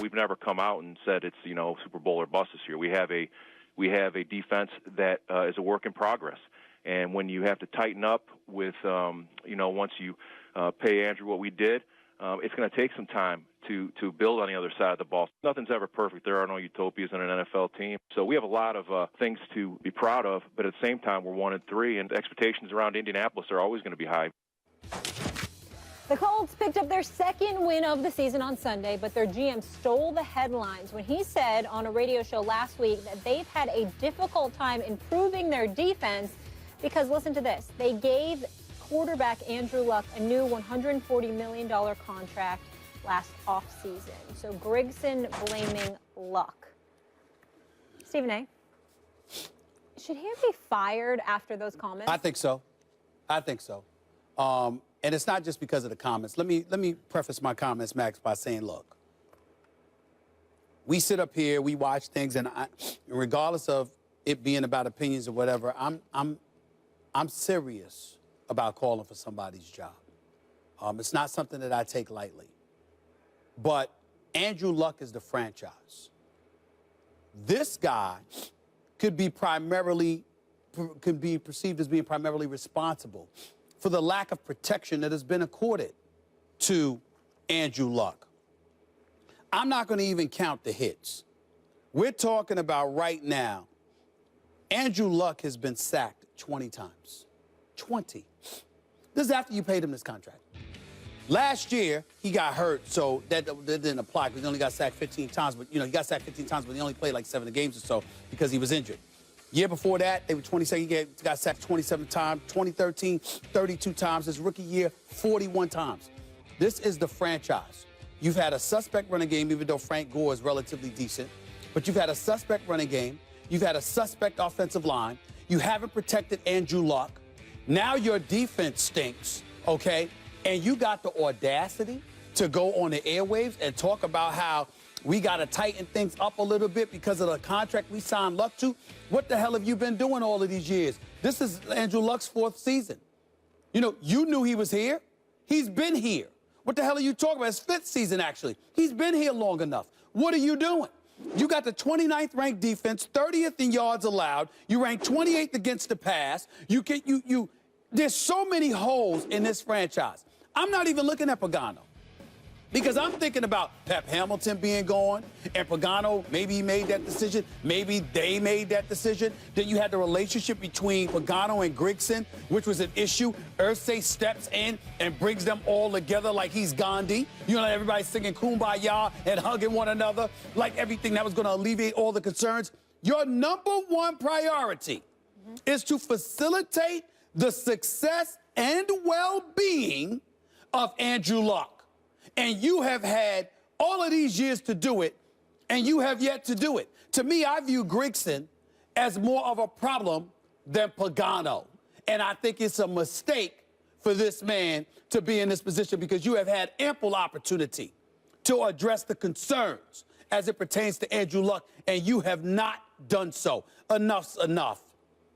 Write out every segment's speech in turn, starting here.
we've never come out and said it's, Super Bowl or bust this year. We have a defense that is a work in progress. And when you have to tighten up with, once you pay Andrew what we did, it's going to take some time to build on the other side of the ball. Nothing's ever perfect. There are no utopias in an NFL team. So we have a lot of things to be proud of, but at the same time, we're 1-3, and the expectations around Indianapolis are always going to be high. The Colts picked up their second win of the season on Sunday, but their GM stole the headlines when he said on a radio show last week that they've had a difficult time improving their defense because, listen to this, they gave quarterback Andrew Luck a new $140 million contract last offseason. So Grigson blaming Luck. Stephen A., should he be fired after those comments? I think so. And it's not just because of the comments. Let me preface my comments, Max, by saying, look, we sit up here, we watch things, and regardless of it being about opinions or whatever, I'm serious about calling for somebody's job. It's not something that I take lightly. But Andrew Luck is the franchise. This guy could be perceived as being primarily responsible for the lack of protection that has been accorded to Andrew Luck. I'm not going to even count the hits. We're talking about right now, Andrew Luck has been sacked 20 times. 20. This is after you paid him this contract. Last year, he got hurt, so that didn't apply because he only got sacked 15 times. But, he got sacked 15 times, but he only played like 7 games or so because he was injured. Year before that, they were 22nd. He got sacked 27 times. 2013, 32 times. His rookie year, 41 times. This is the franchise. You've had a suspect running game, even though Frank Gore is relatively decent. But you've had a suspect running game. You've had a suspect offensive line. You haven't protected Andrew Luck. Now your defense stinks, okay? And you got the audacity to go on the airwaves and talk about how we got to tighten things up a little bit because of the contract we signed Luck to. What the hell have you been doing all of these years? This is Andrew Luck's 4th season. You knew he was here. He's been here. What the hell are you talking about? His 5th season, actually. He's been here long enough. What are you doing? You got the 29th ranked defense, 30th in yards allowed. You rank 28th against the pass. There's so many holes in this franchise. I'm not even looking at Pagano because I'm thinking about Pep Hamilton being gone and Pagano, maybe he made that decision. Maybe they made that decision. Then you had the relationship between Pagano and Grigson, which was an issue. Irsay steps in and brings them all together like he's Gandhi. Everybody singing Kumbaya and hugging one another like everything that was going to alleviate all the concerns. Your number one priority is to facilitate the success and well-being of Andrew Luck. And you have had all of these years to do it, and you have yet to do it. To me, I view Grigson as more of a problem than Pagano. And I think it's a mistake for this man to be in this position because you have had ample opportunity to address the concerns as it pertains to Andrew Luck, and you have not done so. Enough's enough.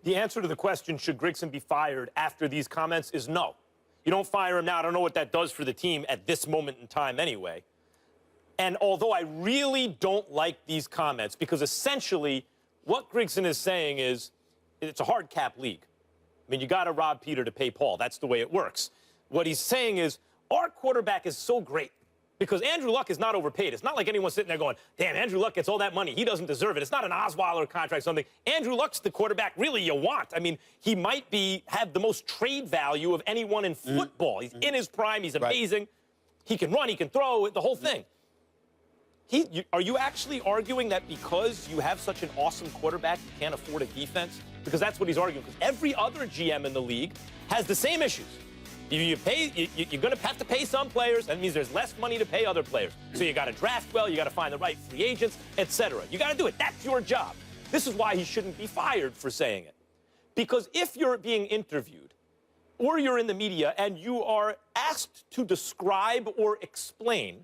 The answer to the question, should Grigson be fired after these comments, is no. You don't fire him now. I don't know what that does for the team at this moment in time anyway. And although I really don't like these comments, because essentially what Grigson is saying is it's a hard cap league. I mean, you got to rob Peter to pay Paul. That's the way it works. What he's saying is our quarterback is so great because Andrew Luck is not overpaid. It's not like anyone's sitting there going, damn, Andrew Luck gets all that money. He doesn't deserve it. It's not an Osweiler contract or something. Andrew Luck's the quarterback really you want. I mean, he might have the most trade value of anyone in football. He's in his prime. He's amazing. Right. He can run. He can throw. The whole thing. Are you actually arguing that because you have such an awesome quarterback, you can't afford a defense? Because that's what he's arguing. Because every other GM in the league has the same issues. You're going to have to pay some players. That means there's less money to pay other players. So you got to draft well. You got to find the right free agents, etc. You got to do it. That's your job. This is why he shouldn't be fired for saying it. Because if you're being interviewed or you're in the media and you are asked to describe or explain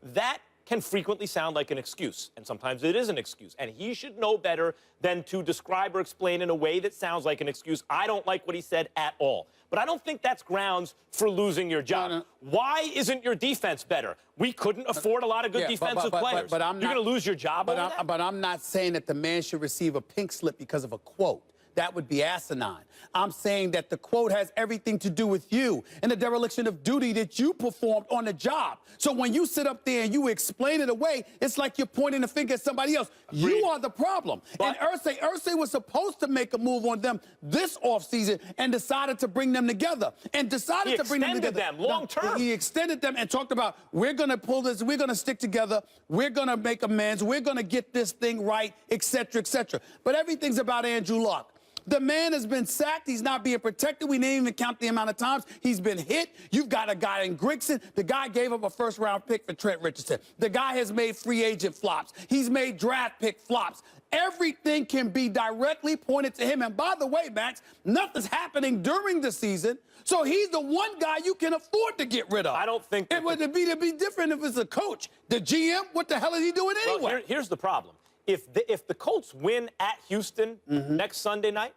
that can frequently sound like an excuse, and sometimes it is an excuse. And he should know better than to describe or explain in a way that sounds like an excuse. I don't like what he said at all. But I don't think that's grounds for losing your job. No. Why isn't your defense better? We couldn't afford a lot of good defensive players. But I'm not, you're going to lose your job over that? But I'm not saying that the man should receive a pink slip because of a quote. That would be asinine. I'm saying that the quote has everything to do with you and the dereliction of duty that you performed on the job. So when you sit up there and you explain it away, it's like you're pointing a finger at somebody else. Agreed. You are the problem. But, and Irsay was supposed to make a move on them this offseason and decided to bring them together. And decided to bring them together. He extended them long term. He extended them and talked about, we're going to pull this, we're going to stick together, we're going to make amends, we're going to get this thing right, et cetera, et cetera. But everything's about Andrew Luck. The man has been sacked. He's not being protected. We didn't even count the amount of times he's been hit. You've got a guy in Grigson. The guy gave up a first-round pick for Trent Richardson. The guy has made free agent flops. He's made draft pick flops. Everything can be directly pointed to him. And by the way, Max, nothing's happening during the season. So he's the one guy you can afford to get rid of. I don't think it would be different if it's a coach. The GM, what the hell is he doing anyway? Well, here's the problem. If the Colts win at Houston next Sunday night,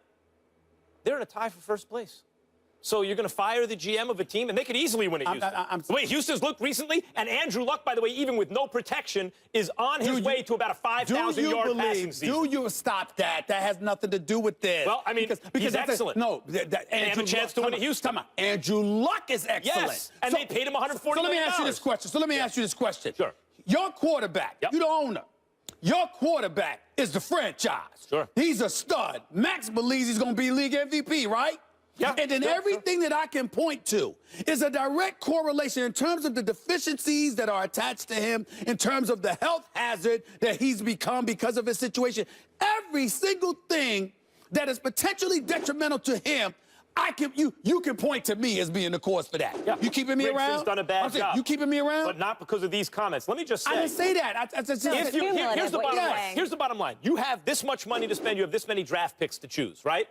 they're in a tie for first place. So you're going to fire the GM of a team, and they could easily win at Houston. The way Houston's looked recently, and Andrew Luck, by the way, even with no protection, is on his way to about a 5,000-yard passing season. Do you stop that? That has nothing to do with this. Well, I mean, because he's excellent. No, they have a chance to win at Houston. Andrew Luck is excellent. Yes, and they paid him $140 million. So let me ask you this question. Sure. Your quarterback, you the owner. Your quarterback is the franchise. Sure. He's a stud. Max believes he's going to be league MVP, right? Yeah. And then everything that I can point to is a direct correlation in terms of the deficiencies that are attached to him, in terms of the health hazard that he's become because of his situation. Every single thing that is potentially detrimental to him, you can point to me as being the cause for that. Yeah. You keeping me around? Grigson's done a bad job. You keeping me around? But not because of these comments. Let me just say. I didn't say that. Here's the bottom line. Here's the bottom line. You have this much money to spend. You have this many draft picks to choose, right?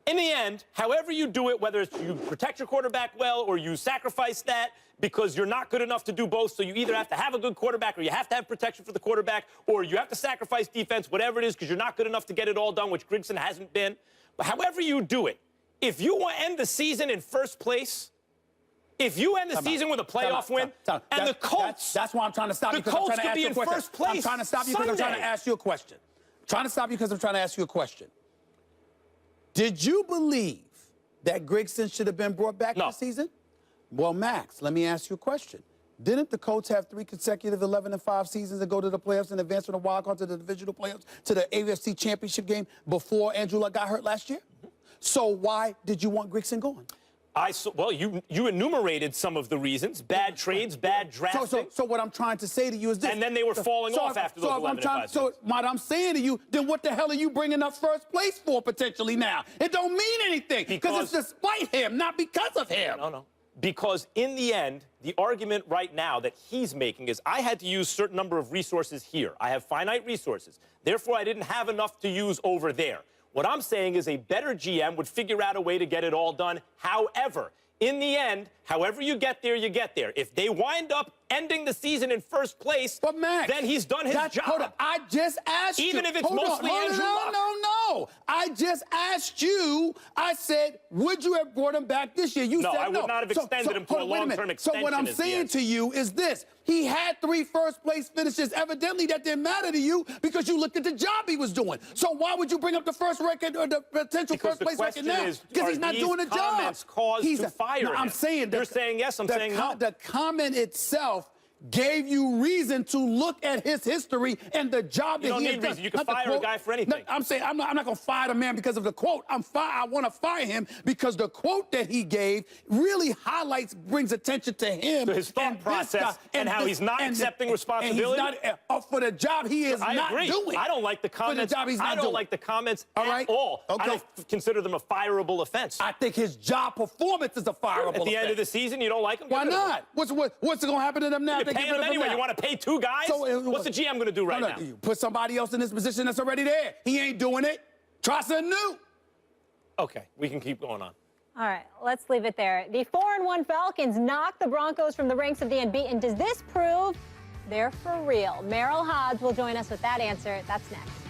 In the end, however you do it, whether it's you protect your quarterback well or you sacrifice that because you're not good enough to do both, so you either have to have a good quarterback or you have to have protection for the quarterback or you have to sacrifice defense, whatever it is, because you're not good enough to get it all done, which Grigson hasn't been. But however you do it, if you want to end the season in first place, if you end the season with a playoff win, and the Colts... That's why I'm trying to stop you, because I'm trying to ask you a question. First place I'm trying to stop you because I'm trying to ask you a question. Did you believe that Grigson should have been brought back this season? Well, Max, let me ask you a question. Didn't the Colts have 3 consecutive 11-5 seasons and go to the playoffs and advance from the wild card to the divisional playoffs to the AFC Championship game before Andrew Luck got hurt last year? So why did you want Grigson gone? Well, you enumerated some of the reasons: bad trades, bad drafting. So what I'm trying to say to you is this. And then they were falling off after those 11-5 So what I'm saying to you, then what the hell are you bringing up first place for potentially now? It don't mean anything because it's despite him, not because of him. No. Because in the end, the argument right now that he's making is I had to use a certain number of resources here. I have finite resources. Therefore, I didn't have enough to use over there. What I'm saying is a better GM would figure out a way to get it all done. However, in the end, however you get there, you get there. If they wind up ending the season in first place, but Max, then he's done his job. Hold on. I just asked you. Even if it's mostly Andrew Luck. No. I just asked you. I said, would you have brought him back this year? You said no. I would not have extended him to a long-term extension. So what I'm saying to you is this. He had 3 first-place finishes. Evidently, that didn't matter to you because you looked at the job he was doing. So why would you bring up the first record or the potential first-place record now? Because he's not doing the job. Cause to fire him? I'm saying you're saying yes. I'm saying no. The comment itself gave you reason to look at his history and the job that he has done. You don't need reason. You can fire a guy for anything. No, I'm saying I'm not going to fire the man because of the quote. I want to fire him because the quote that he gave really brings attention to him. So his thought process and how he's not accepting responsibility. And he's not, for the job he is not doing. I don't like the comments. For the job he's not doing. I don't like the comments at all. Okay. I don't consider them a fireable offense. I think his job performance is a fireable offense. At the end of the season, you don't like him? Why not? What's going to happen to them now? Pay him anyway. You want to pay 2 guys? What's the GM going to do right now? You put somebody else in this position that's already there. He ain't doing it. Try something new. Okay, we can keep going on. All right, let's leave it there. The 4-1 Falcons knocked the Broncos from the ranks of the unbeaten. Does this prove they're for real? Merrill Hodge will join us with that answer. That's next.